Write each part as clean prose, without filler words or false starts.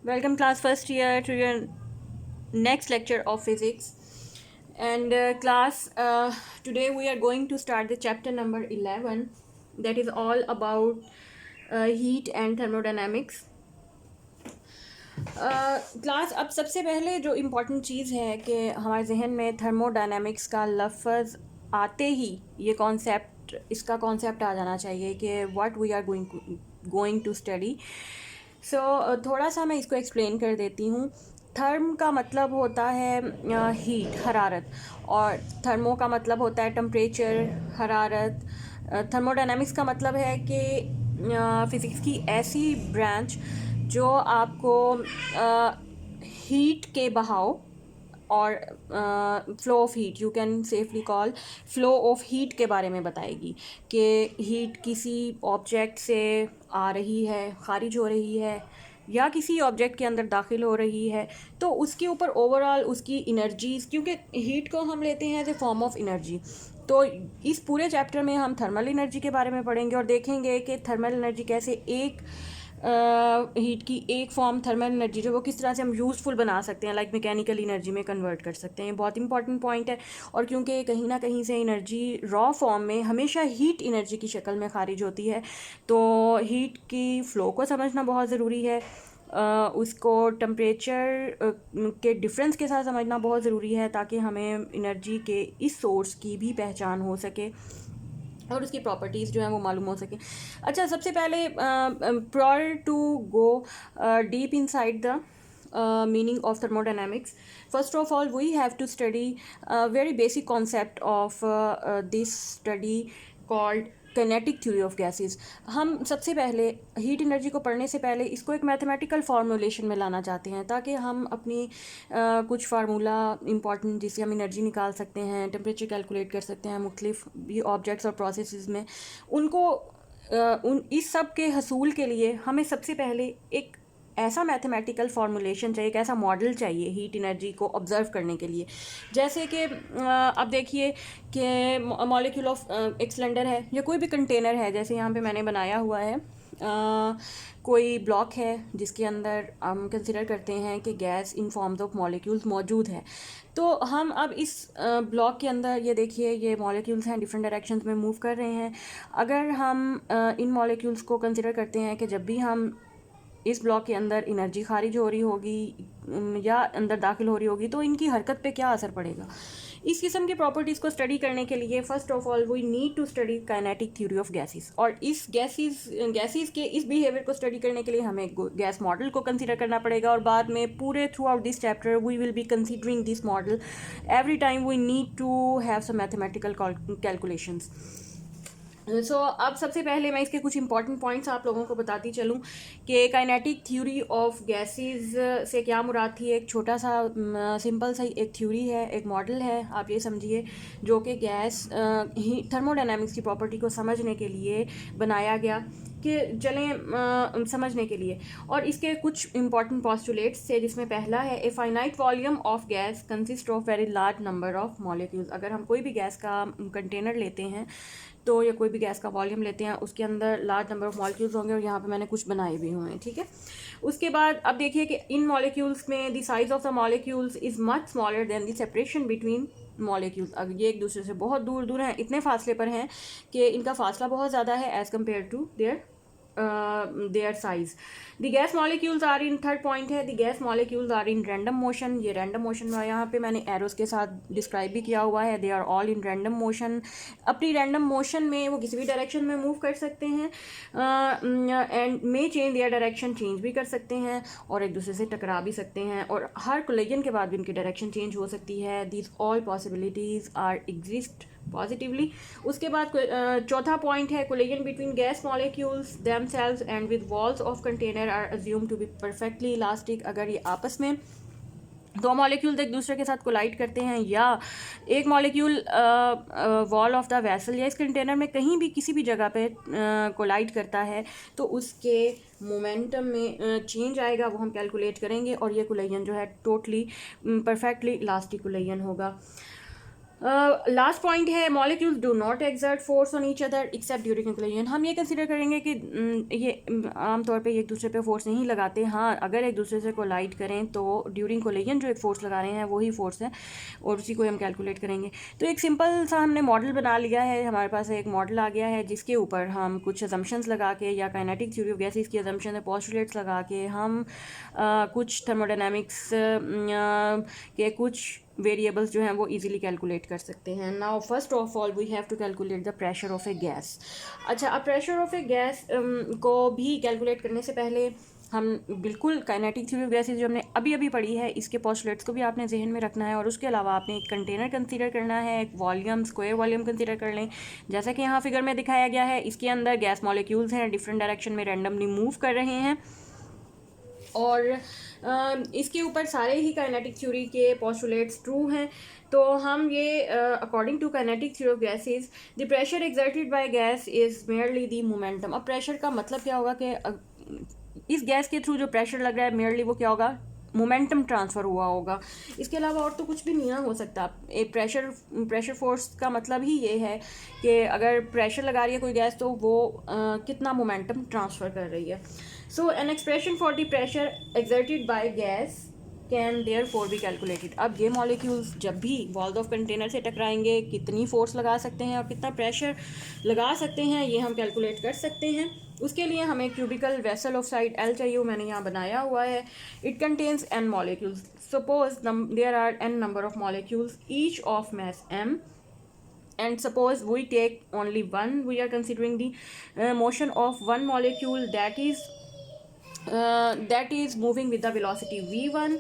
Welcome class first year to your next lecture of physics. And class, today we are going to start the chapter number 11, that is all about heat and thermodynamics. Class अब सबसे पहले जो important चीज़ है कि हमारे जहन में thermodynamics का लफ्ज़ आते ही ये कॉन्सेप्ट इसका कॉन्सेप्ट आ जाना चाहिए कि what we are going to study. So थोड़ा सा मैं इसको एक्सप्लेन कर देती हूँ. थर्म का मतलब होता है हीट, हरारत, और थर्मो का मतलब होता है टेम्परेचर, हरारत. थर्मोडायनामिक्स का मतलब है कि फ़िज़िक्स की ऐसी ब्रांच जो आपको हीट के बहाव और flow of heat, you can safely call flow of heat के बारे में बताएगी कि हीट किसी ऑब्जेक्ट से आ रही है, खारिज हो रही है, या किसी ऑब्जेक्ट के अंदर दाखिल हो रही है, तो उसके ऊपर ओवरऑल उसकी इनर्जीज, क्योंकि हीट को हम लेते हैं as a form of energy. तो इस पूरे चैप्टर में हम थर्मल एनर्जी के बारे में पढ़ेंगे और देखेंगे कि थर्मल एनर्जी कैसे एक हीट की एक फॉर्म थर्मल एनर्जी जो वो किस तरह से हम यूज़फुल बना सकते हैं, लाइक मैकेनिकल एनर्जी में कन्वर्ट कर सकते हैं. ये बहुत इंपॉर्टेंट पॉइंट है. और क्योंकि कहीं ना कहीं से एनर्जी रॉ फॉर्म में हमेशा हीट एनर्जी की शक्ल में खारिज होती है, तो हीट की फ़्लो को समझना बहुत ज़रूरी है. उसको टेम्परेचर के डिफरेंस के साथ समझना बहुत ज़रूरी है ताकि हमें एनर्जी के इस सोर्स की भी पहचान हो सके और उसकी प्रॉपर्टीज़ जो हैं वो मालूम हो सके. अच्छा, सबसे पहले prior to go deep inside the meaning of thermodynamics, first of all we have to study a very basic concept of this study called kinetic theory of gases. हम सबसे पहले हीट एनर्जी को पढ़ने से पहले इसको एक मैथमेटिकल फार्मूलेशन में लाना चाहते हैं ताकि हम अपनी कुछ फार्मूला इंपॉर्टेंट जिससे हम एनर्जी निकाल सकते हैं, टेम्परेचर कैलकुलेट कर सकते हैं मुख्तलिफ भी ऑब्जेक्ट्स और प्रोसेसेस में, उनको उन इस सब के हसूल के लिए हमें सबसे पहले एक ऐसा मैथमेटिकल फार्मूलेशन चाहिए, एक ऐसा मॉडल चाहिए हीट एनर्जी को ऑब्जर्व करने के लिए. जैसे कि अब देखिए कि मॉलिक्यूल ऑफ एक सिलेंडर है या कोई भी कंटेनर है, जैसे यहाँ पे मैंने बनाया हुआ है. कोई ब्लॉक है जिसके अंदर हम कंसिडर करते हैं कि gas in forms of molecules मौजूद है. तो हम अब इस ब्लॉक के अंदर ये देखिए ये मॉलिक्यूल्स हैं, डिफरेंट डायरेक्शंस में मूव कर रहे हैं. अगर हम इन मॉलिक्यूल्स को कंसिडर करते हैं कि जब भी हम इस ब्लॉक के अंदर एनर्जी खारिज हो रही होगी या अंदर दाखिल हो रही होगी तो इनकी हरकत पे क्या असर पड़ेगा, इस किस्म की प्रॉपर्टीज़ को स्टडी करने के लिए first of all we need to study kinetic theory of gases. और इस गैसेस के इस बिहेवियर को स्टडी करने के लिए हमें गैस मॉडल को कंसीडर करना पड़ेगा. और बाद में पूरे throughout this chapter we will be considering this model every time we need to have some mathematical calculations. So अब सबसे पहले मैं इसके कुछ इंपॉर्टेंट पॉइंट्स आप लोगों को बताती चलूँ कि काइनेटिक थ्योरी ऑफ गैसेस से क्या मुराद थी. एक छोटा सा सिंपल सा एक थ्योरी है, एक मॉडल है, आप ये समझिए, जो कि गैस थर्मोडायनामिक्स की प्रॉपर्टी को समझने के लिए बनाया गया कि चलें समझने के लिए. और इसके कुछ इंपॉर्टेंट पॉस्टुलेट्स थे जिसमें पहला है a finite volume of gas consist of very large number of molecules. अगर हम कोई भी गैस का कंटेनर लेते हैं तो या कोई भी गैस का वॉल्यूम लेते हैं उसके अंदर लार्ज नंबर ऑफ मॉलिक्यूल्स होंगे, और यहाँ पे मैंने कुछ बनाए भी हुए हैं, ठीक है. उसके बाद अब देखिए कि इन मॉलिक्यूल्स में the size of the molecules is much smaller than the separation between molecules. अगर ये एक दूसरे से बहुत दूर दूर हैं, इतने फासले पर हैं कि इनका फासला बहुत ज़्यादा है as compare to their size. The gas molecules are in, third point है, the gas molecules are in random motion. ये random motion में यहाँ पे मैंने एरोस के साथ डिस्क्राइब भी किया हुआ है. they are all in random motion. अपनी random motion में वो किसी भी डायरेक्शन में मूव कर सकते हैं and may change their direction, change भी कर सकते हैं और एक दूसरे से टकरा भी सकते हैं, और हर कोलिजन के बाद भी उनकी डायरेक्शन चेंज हो सकती है. These all possibilities are exist positively. उसके बाद चौथा पॉइंट है collision between gas molecules themselves and with walls of container are assume to be perfectly elastic. अगर ये आपस में दो मॉलिक्यूल्स एक दूसरे के साथ कोलाइड करते हैं या एक molecule wall of the vessel या इस कंटेनर में कहीं भी किसी भी जगह पे कोलाइड करता है तो उसके मोमेंटम में चेंज आएगा, वो हम कैलकुलेट करेंगे और ये कोलिजन जो है टोटली परफेक्टली इलास्टिक कोलिजन होगा. लास्ट पॉइंट है molecules do not exert force on each other accept during collision. हम ये कंसिडर करेंगे कि ये आमतौर पे एक दूसरे पे फोर्स नहीं लगाते। हाँ, अगर एक दूसरे से कोलाइड करें तो ड्यूरिंग कोलिजन जो एक फोर्स लगा रहे हैं वही फोर्स है और उसी को हम कैलकुलेट करेंगे। तो एक सिंपल सा हमने मॉडल बना लिया है, हमारे पास एक मॉडल आ गया है जिसके ऊपर हम कुछ असम्पशंस लगा के या काइनेटिक थ्योरी ऑफ गैसेस की असम्पशन है पोस्टुलेट्स लगा के हम कुछ थर्मोडायनामिक्स के कुछ वेरिएबल्स जो हैं वो इजीली कैलकुलेट कर सकते हैं। Now first of all we have to calculate the pressure of a gas. अच्छा, अब प्रेशर ऑफ ए गैस को भी कैलकुलेट करने से पहले हम बिल्कुल काइनेटिक थ्योरी ऑफ गैसेस जो हमने अभी अभी पढ़ी है इसके पोस्टुलेट्स को भी आपने जहन में रखना है और उसके अलावा आपने एक कंटेनर कंसीडर करना है, एक वॉल्यूम स्क्वायर वॉल्यूम कंसीडर कर लें। जैसा कि यहाँ फिगर में दिखाया गया है, इसके अंदर गैस मॉलिक्यूल्स हैं, डिफरेंट डायरेक्शन में रैंडमली मूव कर रहे हैं और इसके ऊपर सारे ही काइनेटिक थ्योरी के पोस्टुलेट्स ट्रू हैं। तो हम ये according to kinetic theory of gases the pressure exerted by gas is merely the momentum. अब प्रेशर का मतलब क्या होगा कि इस गैस के थ्रू जो प्रेशर लग रहा है मेयरली वो क्या होगा, मोमेंटम ट्रांसफ़र हुआ होगा। इसके अलावा और तो कुछ भी नहीं हो सकता। एक प्रेशर फोर्स का मतलब ही ये है कि अगर प्रेशर लगा रही है कोई गैस तो वो कितना मोमेंटम ट्रांसफ़र कर रही है। So an expression for the pressure exerted by gas can therefore be calculated. अब ये मॉलिक्यूल्स जब भी वॉल्स ऑफ कंटेनर से टकराएंगे कितनी फोर्स लगा सकते हैं और कितना प्रेशर लगा सकते हैं ये हम कैलकुलेट कर सकते हैं। उसके लिए हमें cubical vessel of side L चाहिए, वो मैंने यहाँ बनाया हुआ है। It contains n molecules. Suppose there are n number of molecules each of mass m and suppose we take only one, we are considering the motion of one molecule that is moving with the velocity v1।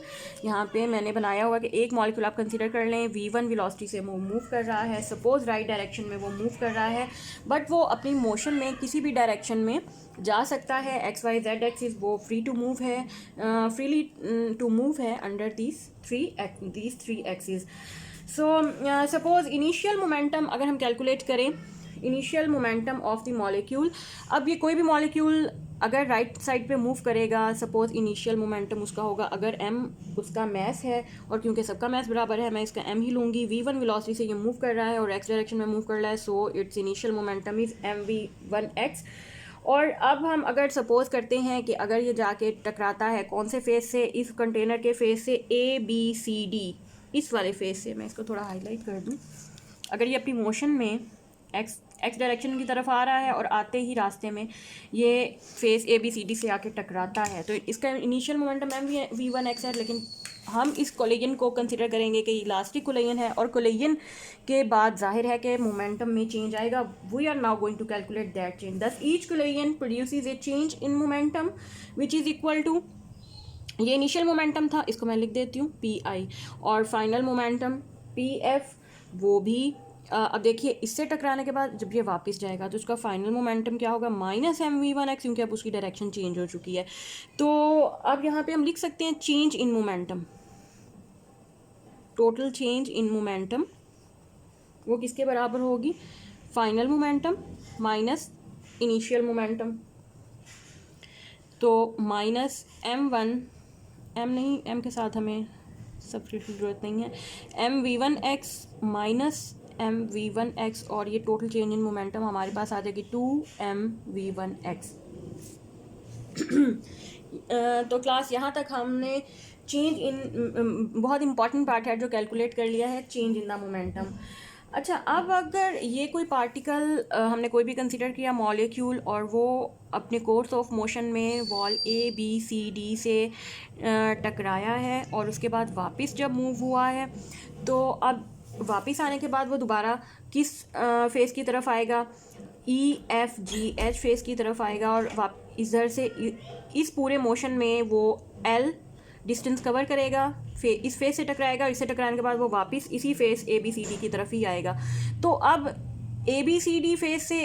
यहाँ पे मैंने बनाया हुआ कि एक molecule आप consider कर लें v1 वेलोसिटी से वो मूव कर रहा है। सपोज राइट डायरेक्शन में वो मूव कर रहा है बट वो अपनी मोशन में किसी भी डायरेक्शन में जा सकता है। एक्स वाई जेड एक्सिस वो फ्री टू मूव है, फ्रीली टू मूव है under these three axis. So suppose initial momentum अगर हम कैलकुलेट करें, initial momentum of the molecule. अब ये कोई भी मॉलिक्यूल अगर राइट साइड पे मूव करेगा, सपोज इनिशियल मोमेंटम उसका होगा, अगर m उसका मैस है और क्योंकि सबका मैस बराबर है मैं इसका m ही लूँगी। v1 वेलोसिटी से ये मूव कर रहा है और x डायरेक्शन में मूव कर रहा है, so it's initial momentum is mv1x। और अब हम अगर सपोज करते हैं कि अगर ये जाके टकराता है कौन से फेस से, इस कंटेनर के फेस से ABCD, इस वाले फेस से, मैं इसको थोड़ा हाईलाइट कर दूँ। अगर ये अपनी मोशन में एक्स डायरेक्शन की तरफ आ रहा है और आते ही रास्ते में ये फेस ABCD से आके टकराता है तो इसका इनिशियल मोमेंटम mv1x है। लेकिन हम इस कोलिजन को कंसिडर करेंगे कि इलास्टिक कोलिजन है और कोलिजन के बाद जाहिर है कि मोमेंटम में चेंज आएगा। We are now going to calculate that change. Thus each collision produces a change in momentum which is equal to, ये इनिशियल मोमेंटम था, इसको मैं लिख देती हूँ PI, और फाइनल मोमेंटम PF वो भी अब देखिए इससे टकराने के बाद जब ये वापस जाएगा तो उसका फाइनल मोमेंटम क्या होगा, -mv1x, क्योंकि अब उसकी डायरेक्शन चेंज हो चुकी है। तो अब यहाँ पे हम लिख सकते हैं change in momentum, total change in momentum वो किसके बराबर होगी, final momentum minus initial momentum. तो -m1, m नहीं, m के साथ हमें सब्स्टिट्यूट की जरूरत नहीं है, mv1x माइनस mv1x और ये टोटल चेंज इन मोमेंटम हमारे पास आ जाएगी 2mv1x। तो क्लास यहाँ तक हमने चेंज इन, बहुत इंपॉर्टेंट पार्ट है जो कैलकुलेट कर लिया है, चेंज इन द मोमेंटम। अच्छा, अब अगर ये कोई पार्टिकल हमने कोई भी कंसिडर किया मॉलिक्यूल और वो अपने कोर्स ऑफ मोशन में वॉल ABCD से टकराया है और उसके बाद वापस जब मूव हुआ है तो अब वापस आने के बाद वो दोबारा किस फेस की तरफ आएगा, EFGH फेस की तरफ आएगा और इधर से इस पूरे मोशन में वो L डिस्टेंस कवर करेगा, इस फेस से टकराएगा, इससे टकराने के बाद वो वापस इसी फेस ABCD की तरफ ही आएगा। तो अब ABCD फेस से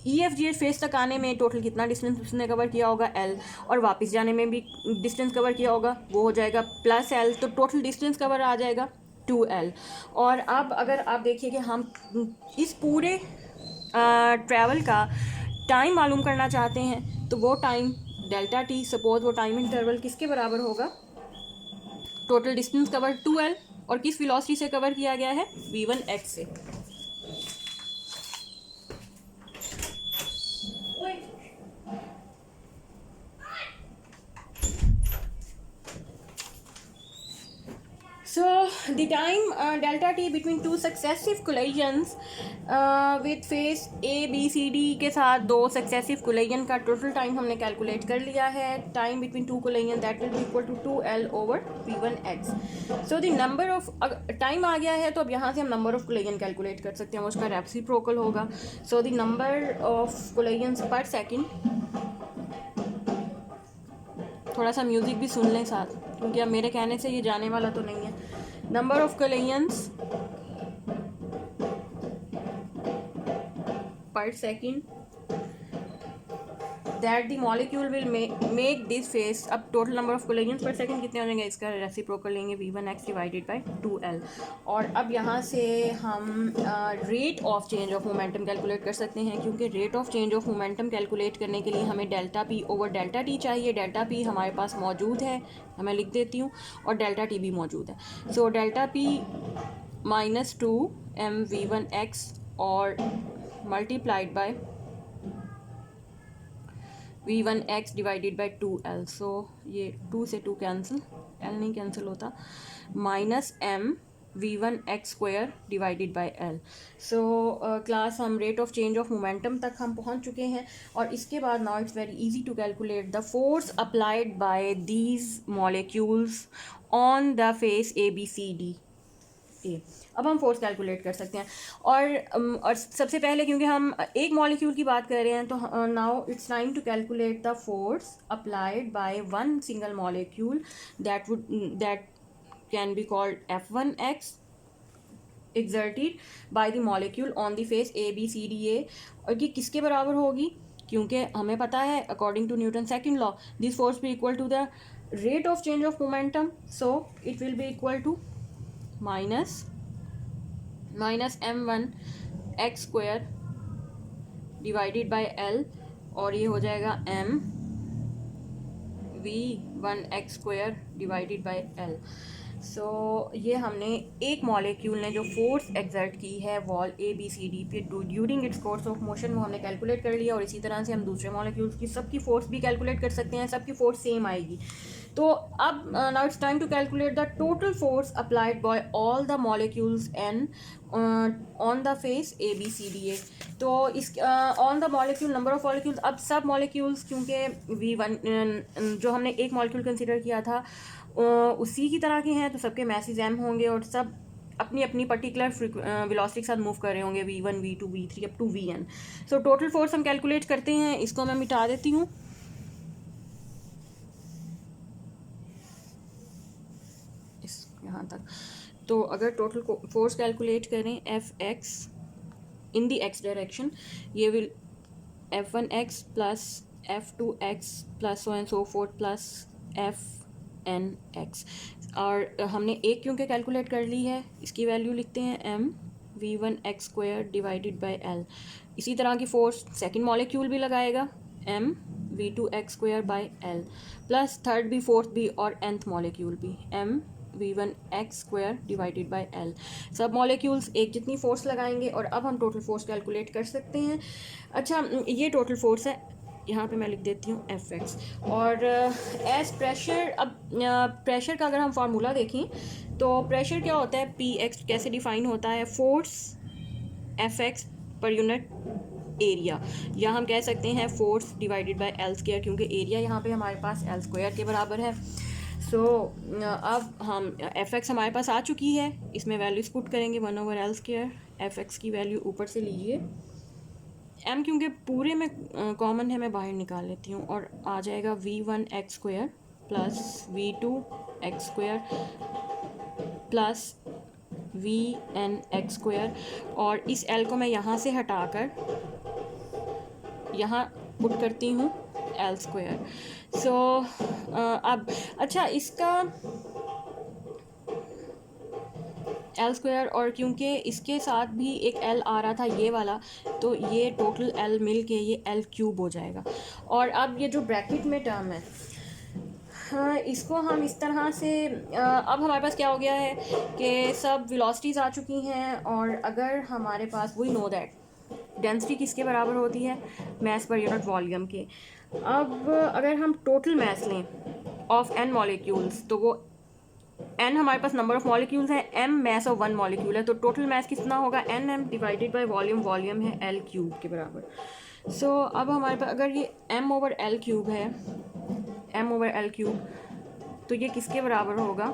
EFGH फेस तक आने में टोटल कितना डिस्टेंस उसने कवर किया होगा, L, और वापस जाने में भी डिस्टेंस कवर किया होगा वो हो जाएगा +L, तो टोटल डिस्टेंस कवर आ जाएगा 2L। और अब अगर आप देखिए कि हम इस पूरे ट्रैवल का टाइम मालूम करना चाहते हैं तो वो टाइम डेल्टा T, सपोज वो टाइम इंटरवल किसके बराबर होगा, टोटल डिस्टेंस कवर 2L और किस वेलोसिटी से कवर किया गया है, v1x से। So the time delta t between two successive collisions with phase A B C D के साथ दो successive collision का total time हमने calculate कर लिया है। Time between two collision that will be equal to 2L over v1x. So the number of time आ गया है तो अब यहाँ से हम number of collision calculate कर सकते हैं, उसका reciprocal होगा। So the number of collisions per second, थोड़ा सा म्यूज़िक भी सुन लें साथ, क्योंकि अब मेरे कहने से ये जाने वाला तो नहीं है। Number of collisions per second that the molecule will make this phase। अब total number of collisions per second कितने हो जाएंगे, इसका रेसिप्रोकल लेंगे v1x डिवाइडेड बाई 2L। और अब यहाँ से हम rate of change of momentum calculate कर सकते हैं, क्योंकि rate of change of momentum calculate करने के लिए हमें delta P over delta T चाहिए। डेल्टा पी हमारे पास मौजूद है, मैं लिख देती हूँ, और डेल्टा टी भी मौजूद है। सो डेल्टा पी -2mv1x और multiplied by v1x divided by 2L। So ये 2 से 2 कैंसिल, L नहीं कैंसिल होता, -m v1x square divided by L। So class हम rate of change of momentum तक हम पहुंच चुके हैं, और इसके बाद now it's very easy to calculate the force applied by these molecules on the face ABCD। अब हम फोर्स कैलकुलेट कर सकते हैं, और सबसे पहले क्योंकि हम एक मॉलिक्यूल की बात कर रहे हैं, तो now it's time to calculate the force applied by one single molecule that can be called F1x exerted by the molecule on the face ABCDA। और ये किसके बराबर होगी, क्योंकि हमें पता है according to Newton second law this force भी equal to the rate of change of momentum. So it will be equal to minus m1x square divided by L, और ये हो जाएगा m v1x square divided by L। So ये हमने एक molecule ने जो फोर्स एक्सर्ट की है वॉल ABCD पे during its course of motion, वो हमने कैलकुलेट कर लिया, और इसी तरह से हम दूसरे मॉलिक्यूल्स की सबकी फोर्स भी कैलकुलेट कर सकते हैं, सबकी फोर्स सेम आएगी। तो अब now it's time to calculate the total force applied by all the molecules N on the face ABCDA। तो इस on the molecule number of molecules, अब सब मॉलिक्यूल्स क्योंकि v1 जो हमने एक मॉलिक्यूल कंसिडर किया था उसी की तरह के हैं, तो सबके मैसेज m होंगे, और सब अपनी अपनी पर्टिकुलर वेलोसिटी के साथ मूव कर रहे होंगे v1 v2 v3 up to vn। So total force हम कैलकुलेट करते हैं, इसको मैं मिटा देती हूँ। इस यहाँ तक, तो अगर टोटल फोर्स कैलकुलेट करें Fx इन दी x डायरेक्शन, ये will F1x plus F2x plus so and so fourth plus Fnx। और हमने एक क्योंकि कैलकुलेट कर ली है, इसकी वैल्यू लिखते हैं m v1x square divided by L। इसी तरह की फोर्स सेकंड मॉलिक्यूल भी लगाएगा m v2x square by L, plus third भी, फोर्थ भी, और nth मॉलिक्यूल भी m v1x square divided by L। सब मॉलिक्यूल्स एक जितनी फोर्स लगाएंगे, और अब हम टोटल फोर्स कैलकुलेट कर सकते हैं। अच्छा, ये टोटल फोर्स है, यहाँ पे मैं लिख देती हूँ Fx। और एज प्रेशर, अब प्रेशर का अगर हम फार्मूला देखें तो प्रेशर क्या होता है, Px कैसे डिफाइन होता है, force Fx per unit area, या हम कह सकते हैं force divided by L square, क्योंकि एरिया यहाँ पे हमारे पास L स्क्वायर के बराबर है। सो अब हम Fx हमारे पास आ चुकी है, इसमें वैल्यूज पुट करेंगे 1/L स्क्वायर। Fx की वैल्यू ऊपर से लीजिए, m क्योंकि पूरे में कॉमन है, मैं बाहर निकाल लेती हूँ, और आ जाएगा v1x square plus v2x square plus vnx square, और इस l को मैं यहाँ से हटाकर यहाँ पुट करती हूँ L स्क्वायर। सो अब अच्छा, इसका L स्क्वायर, और क्योंकि इसके साथ भी एक L आ रहा था ये वाला, तो ये टोटल L मिल के ये L क्यूब हो जाएगा। और अब ये जो ब्रैकेट में टर्म है हाँ, इसको हम इस तरह से अब हमारे पास क्या हो गया है कि सब वेलोसिटीज़ आ चुकी हैं, और अगर हमारे पास वी नो दैट डेंसिटी किसके बराबर होती है, मास पर यूनिट वॉल्यूम के। अब अगर हम टोटल मास लें ऑफ एन मॉलिक्यूल्स, तो वो एन हमारे पास नंबर ऑफ मॉलिक्यूल्स हैं, M mass of one molecule है, तो टोटल मास कितना होगा, N M divided by volume, volume है एल क्यूब के बराबर। सो अब हमारे पास अगर ये M over L cube M, over over L क्यूब, तो ये किसके बराबर होगा,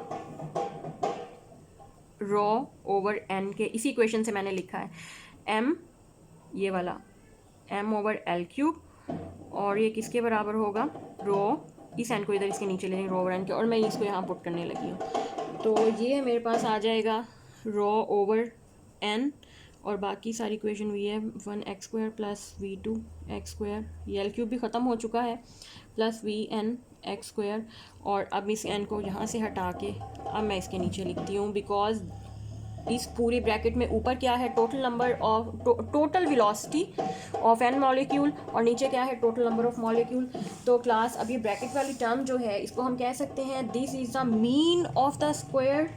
रो ओवर एन के। इसी इक्वेशन से मैंने लिखा है एम, ये वाला एम ओवर एल क्यूब, और ये किसके बराबर होगा, रो, इस एन को इधर इसके नीचे ले लेंगे, रो ओवर एन के, और मैं इसको यहाँ पुट करने लगी हूँ। तो ये मेरे पास आ जाएगा रो ओवर एन, और बाकी सारी इक्वेशन हुई है 1x² प्लस v2x², ये एल क्यूब भी ख़त्म हो चुका है, प्लस vn(x², और अब इस n को यहाँ से हटा के अब मैं इसके नीचे लिखती हूँ, बिकॉज इस पूरी ब्रैकेट में ऊपर क्या है, total number of total velocity of N molecule, और नीचे क्या है, टोटल नंबर ऑफ मॉलिक्यूल। तो क्लास अब ये ब्रैकेट वाली टर्म जो है, इसको हम कह सकते हैं this is the mean of the square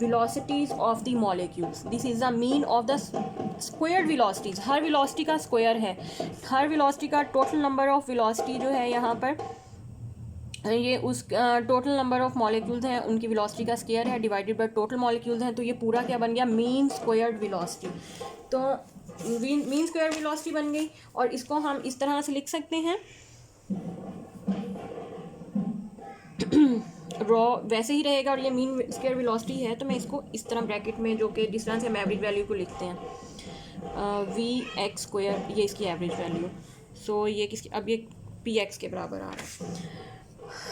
velocities of the molecules, this is the mean of the squared velocities। Her velocity का स्क्वायर है, हर velocity का टोटल नंबर ऑफ velocity जो है यहाँ पर, ये उस टोटल नंबर ऑफ मॉलिक्यूल्स हैं उनकी वेलोसिटी का स्क्वायर है, डिवाइडेड बाय टोटल मॉलिक्यूल्स हैं, तो ये पूरा क्या बन गया, मीन स्क्वायर्ड वेलोसिटी। तो मीन स्क्वायर्ड वेलोसिटी बन गई, और इसको हम इस तरह से लिख सकते हैं रॉ वैसे ही रहेगा, और ये मीन स्क्वायर वेलोसिटी है, तो मैं इसको इस तरह ब्रैकेट में, जो कि डिस्टेंस है, हम एवरेज वैल्यू को लिखते हैं v(x²), ये इसकी एवरेज वैल्यू। सो ये किसकी, अब ये px के बराबर आ रहा है।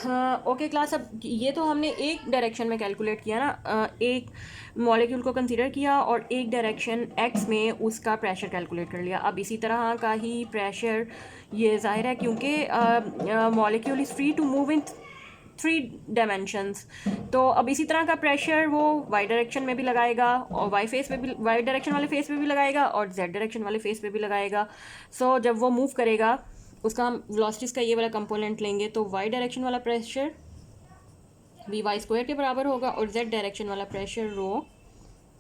हाँ ओके क्लास, अब ये तो हमने एक डायरेक्शन में कैलकुलेट किया ना, एक मॉलिक्यूल को कंसीडर किया और एक डायरेक्शन x में उसका प्रेशर कैलकुलेट कर लिया। अब इसी तरह का ही प्रेशर, ये जाहिर है क्योंकि molecule is free to move in 3 dimensions, तो अब इसी तरह का प्रेशर वो वाई डायरेक्शन में भी लगाएगा, और वाई फेस पे भी, वाई डायरेक्शन वाले फेस पे भी लगाएगा, और जेड डायरेक्शन वाले फेस पे भी लगाएगा। सो जब वो मूव करेगा, उसका हम वेलोसिटीज़ का ये वाला कंपोनेंट लेंगे, तो वाई डायरेक्शन वाला प्रेशर v(y²) के बराबर होगा, और जेड डायरेक्शन वाला प्रेशर रो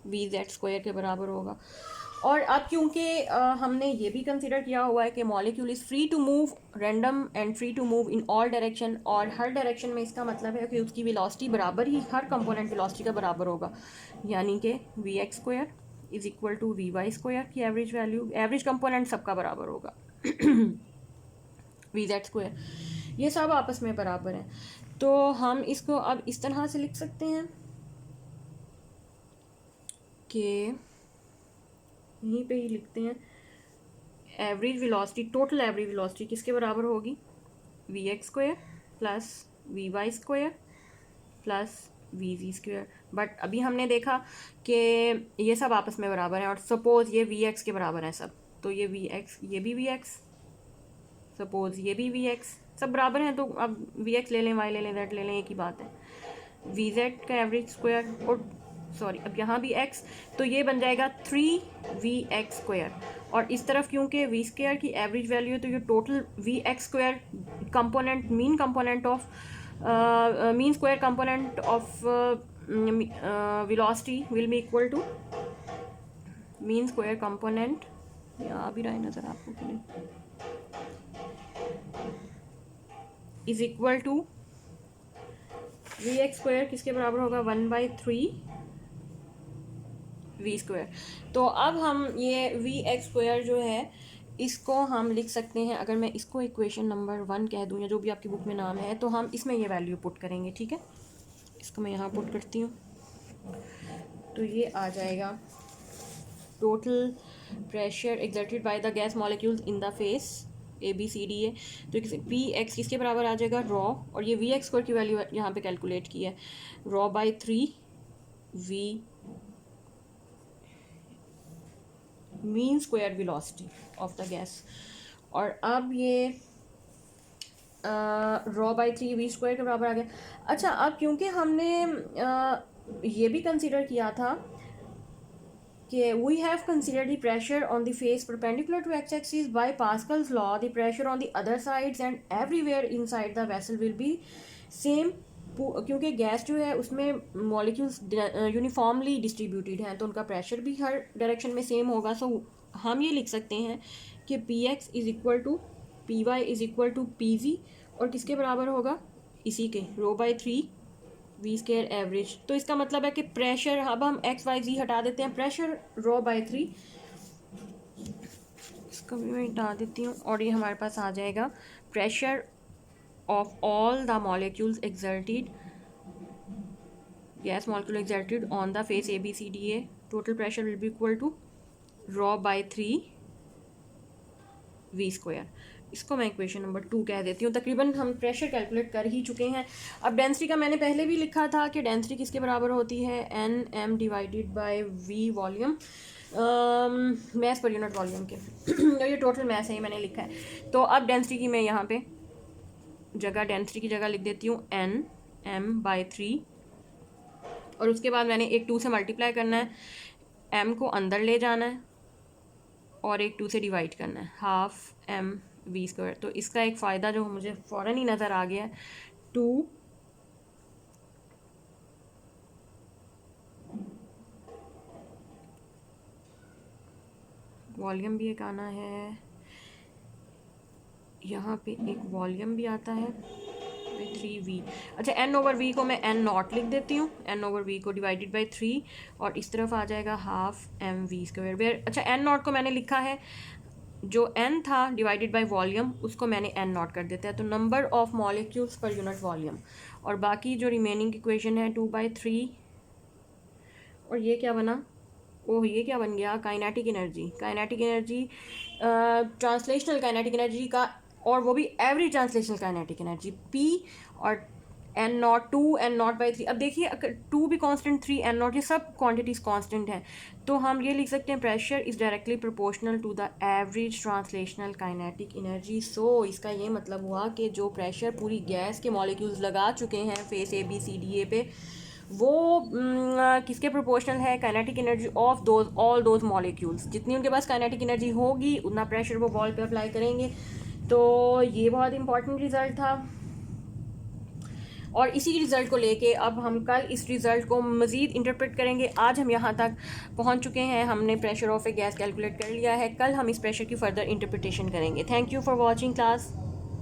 v(z²) के बराबर होगा। और अब क्योंकि हमने ये भी कंसिडर किया हुआ है कि molecule is free to move random and free to move in all direction, और हर डायरेक्शन में इसका मतलब है कि उसकी वेलोसिटी बराबर ही, हर कंपोनेंट वेलोसिटी का बराबर होगा, यानी कि v(x²) is equal to v(y²) की एवरेज वैल्यू, एवरेज कंपोनेंट सबका बराबर होगा v(z²), ये सब आपस में बराबर हैं। तो हम इसको अब इस तरह से लिख सकते हैं कि यहीं पे ही लिखते हैं, average velocity, total average velocity किसके बराबर होगी, v(x²) plus v(y²) plus vz²। But अभी हमने देखा कि ये सब आपस में बराबर हैं, और सपोज़ ये vx के बराबर हैं सब, तो ये vx, ये भी vx, सपोज़ ये भी vx, सब बराबर हैं, तो अब vx ले लें, y ले लें, z ले लें, एक ही बात है, vz का एवरेज स्क्वायर, और सॉरी अब यहाँ भी x, तो ये बन जाएगा 3vx², और इस तरफ क्योंकि v² की एवरेज वैल्यू है, तो ये total vx² component, mean component of mean square component of velocity will be equal to mean square component, यहाँ भी रहा है नज़र आपको कि नहीं, इज इक्वल टू vx² किसके बराबर होगा, 1/3 v²। तो अब हम ये vx² जो है, इसको हम लिख सकते हैं, अगर मैं इसको इक्वेशन नंबर 1 कह दूँ, या जो भी आपकी बुक में नाम है, तो हम इसमें ये वैल्यू पुट करेंगे, ठीक है। इसको मैं यहाँ पुट करती हूँ, तो ये आ जाएगा total pressure exerted by the gas molecules in the face ABCDA, तो px किसके बराबर आ जाएगा, रॉ, और ये vx² की वैल्यू यहाँ पे कैलकुलेट की है, raw by 3v mean square velocity of the gas. और अब ये रॉ बाई 3v² के बराबर आ गया। अच्छा, अब क्योंकि हमने ये भी कंसीडर किया था कि we have considered the pressure on the face perpendicular to x axis by Pascal's law, the pressure on the other sides and everywhere inside the vessel will be same, क्योंकि गैस जो है उसमें molecules uniformly distributed हैं, तो उनका pressure भी हर direction में same होगा। सो हम ये लिख सकते हैं कि p x is equal to p y is equal to p z, और किसके बराबर होगा, इसी के rho by 3 v square average. तो इसका मतलब है कि प्रेशर, अब हम एक्स वाई जी हटा देते हैं, प्रेशर रो बाई 3, इसको भी मैं हटा देती हूँ, और ये हमारे पास आ जाएगा pressure of all the molecules exerted, gas molecule exerted on the face ABCDA, total pressure will be equal to rho by 3 v square। इसको मैं इक्वेशन नंबर 2 कह देती हूँ। तकरीबन हम प्रेशर कैलकुलेट कर ही चुके हैं। अब डेंसिटी का मैंने पहले भी लिखा था कि डेंसिटी किसके बराबर होती है, n M divided by v volume, mass पर यूनिट वॉल्यूम के। तो ये टोटल मैस है, ये मैंने लिखा है। तो अब डेंसिटी की मैं यहाँ पे जगह, डेंसिटी की जगह लिख देती हूँ एन एम बाई 3, और उसके बाद मैंने एक 2 से मल्टीप्लाई करना है, एम को अंदर ले जाना है और एक 2 से डिवाइड करना है, हाफ एम वी स्क्वायर। तो इसका एक फ़ायदा जो मुझे फ़ौरन ही नज़र आ गया है, 2 वॉल्यूम भी एक आना है, यहाँ पे एक वॉल्यूम भी आता है 3v। अच्छा, n ओवर v को मैं n नॉट लिख देती हूँ, n ओवर v को डिवाइडेड बाई 3, और इस तरफ आ जाएगा half m v square where. अच्छा, n नॉट को मैंने लिखा है, जो n था डिवाइडेड बाय वॉल्यूम उसको मैंने n नॉट कर देता है, तो नंबर ऑफ मॉलिक्यूल्स पर यूनिट वॉल्यूम। और बाकी जो रिमेनिंग इक्वेशन है 2/3, और ये क्या बना, ओह ये क्या बन गया, kinetic energy. Kinetic energy, translational kinetic energy का, और वो भी every translational kinetic energy P, और n naught 2 n naught by 3। अब देखिए, 2 भी कांस्टेंट, 3 एन नॉट, ये सब क्वांटिटीज कांस्टेंट हैं, तो हम ये लिख सकते हैं pressure is directly proportional to the average translational kinetic energy. So इसका ये मतलब हुआ कि जो प्रेशर पूरी गैस के मॉलिक्यूल्स लगा चुके हैं फेस ABCDA पे, वो किसके प्रोपोर्शनल है, kinetic energy of all those molecules. जितनी उनके पास काइनेटिक एनर्जी होगी उतना प्रेशर वो वॉल पे अप्लाई करेंगे। तो ये बहुत इंपॉर्टेंट रिज़ल्ट था, और इसी रिज़ल्ट को लेके अब हम कल इस रिज़ल्ट को मज़ीद इंटरप्रेट करेंगे। आज हम यहाँ तक पहुँच चुके हैं, हमने pressure of a gas calculate कर लिया है, कल हम इस प्रेशर की फ़र्दर इंटरप्रिटेशन करेंगे। Thank you for watching class.